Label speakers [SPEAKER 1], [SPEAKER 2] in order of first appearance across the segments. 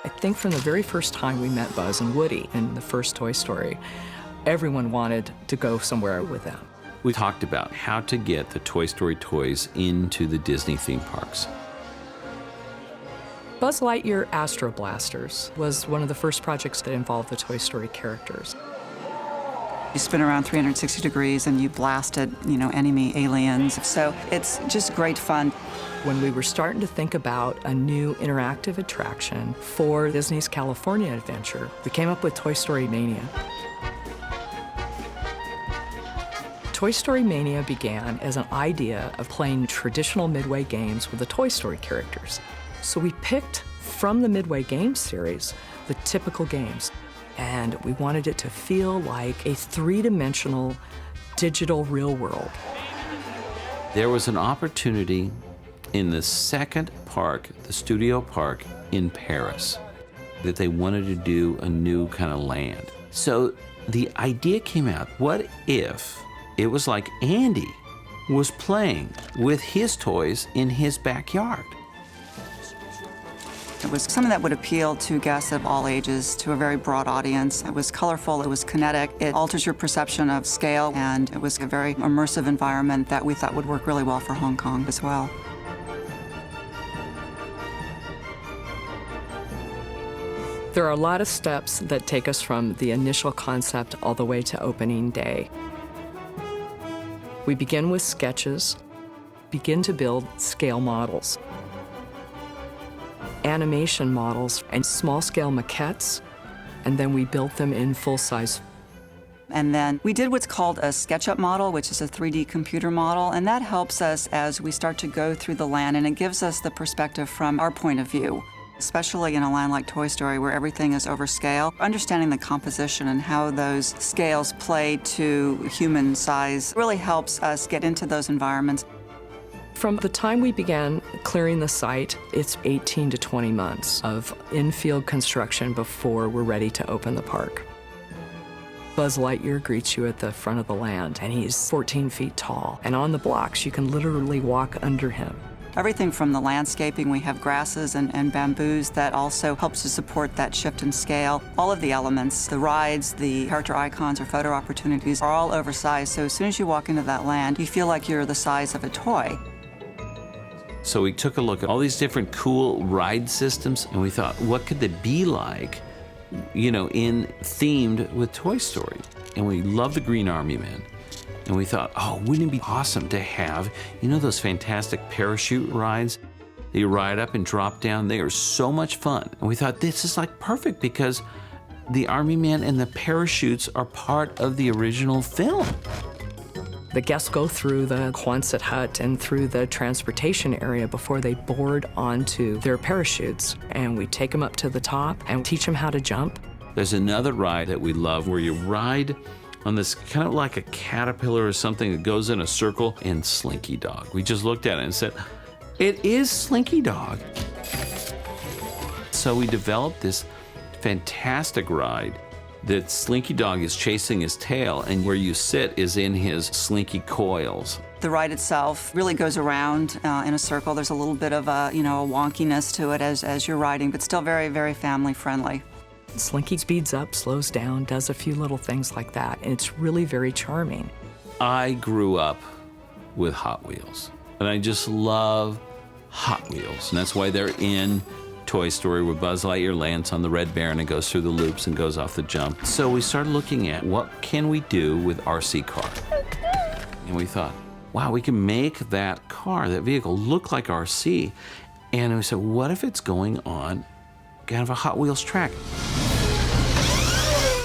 [SPEAKER 1] I think from the very first time we met Buzz and Woody in the first Toy Story, everyone wanted to go somewhere with them.
[SPEAKER 2] We talked about how to get the Toy Story toys into the Disney theme parks.
[SPEAKER 1] Buzz Lightyear Astro Blasters was one of the first projects that involved the Toy Story characters.
[SPEAKER 3] You spin around 360 degrees and you blast at, enemy aliens. So it's just great fun.
[SPEAKER 1] When we were starting to think about a new interactive attraction for Disney's California Adventure, we came up with Toy Story Mania. Toy Story Mania began as an idea of playing traditional Midway games with the Toy Story characters. So we picked from the Midway Games series the typical games, and we wanted it to feel like a three-dimensional digital real world.
[SPEAKER 2] There was an opportunity in the second park, the Studio Park in Paris, that they wanted to do a new kind of land. So the idea came out, what if it was like Andy was playing with his toys in his backyard?
[SPEAKER 3] It was something that would appeal to guests of all ages, to a very broad audience. It was colorful, it was kinetic, it alters your perception of scale, and it was a very immersive environment that we thought would work really well for Hong Kong as well.
[SPEAKER 1] There are a lot of steps that take us from the initial concept all the way to opening day. We begin with sketches, begin to build scale models, animation models, and small-scale maquettes, and then we built them in full-size.
[SPEAKER 3] And then we did what's called a SketchUp model, which is a 3D computer model, and that helps us as we start to go through the land, and it gives us the perspective from our point of view. Especially in a land like Toy Story where everything is over scale, understanding the composition and how those scales play to human size really helps us get into those environments.
[SPEAKER 1] From the time we began clearing the site, it's 18 to 20 months of in-field construction before we're ready to open the park. Buzz Lightyear greets you at the front of the land, and he's 14 feet tall. And on the blocks, you can literally walk under him.
[SPEAKER 3] Everything from the landscaping, we have grasses and bamboos that also helps to support that shift in scale. All of the elements, the rides, the character icons or photo opportunities are all oversized, so as soon as you walk into that land, you feel like you're the size of a toy.
[SPEAKER 2] So we took a look at all these different cool ride systems, and we thought, what could they be like, in themed with Toy Story? And we love the Green Army Man. And we thought, oh, wouldn't it be awesome to have, those fantastic parachute rides? You ride up and drop down. They are so much fun. And we thought, this is like perfect because the Army Man and the parachutes are part of the original film.
[SPEAKER 1] The guests go through the Quonset hut and through the transportation area before they board onto their parachutes. And we take them up to the top and teach them how to jump.
[SPEAKER 2] There's another ride that we love where you ride on this kind of like a caterpillar or something that goes in a circle, and Slinky Dog. We just looked at it and said, it is Slinky Dog. So we developed this fantastic ride that Slinky Dog is chasing his tail, and where you sit is in his slinky coils.
[SPEAKER 3] The ride itself really goes around in a circle. There's a little bit of a wonkiness to it as you're riding, but still very, very family friendly.
[SPEAKER 1] Slinky speeds up, slows down, does a few little things like that, and it's really very charming.
[SPEAKER 2] I grew up with Hot Wheels, and I just love Hot Wheels, and that's why they're in Toy Story, where Buzz Lightyear lands on the Red Baron and goes through the loops and goes off the jump. So we started looking at what can we do with RC car, and we thought, wow, we can make that car, that vehicle, look like RC, and we said, what if it's going on kind of a Hot Wheels track?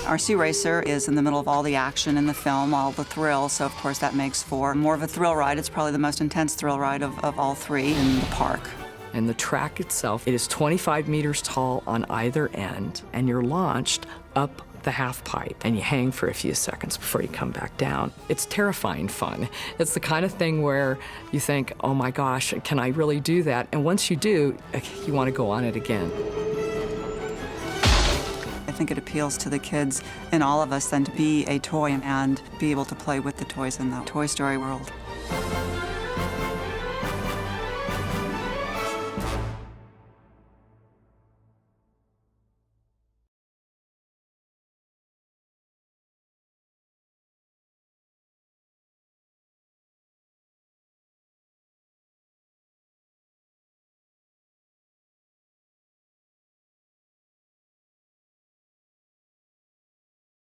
[SPEAKER 3] RC Racer is in the middle of all the action in the film, all the thrill, so of course that makes for more of a thrill ride. It's probably the most intense thrill ride of all three in the park.
[SPEAKER 1] And the track itself, it is 25 meters tall on either end, and you're launched up the half pipe, and you hang for a few seconds before you come back down. It's terrifying fun. It's the kind of thing where you think, oh my gosh, can I really do that? And once you do, you want to go on it again.
[SPEAKER 3] I think it appeals to the kids and all of us then to be a toy and be able to play with the toys in the Toy Story world.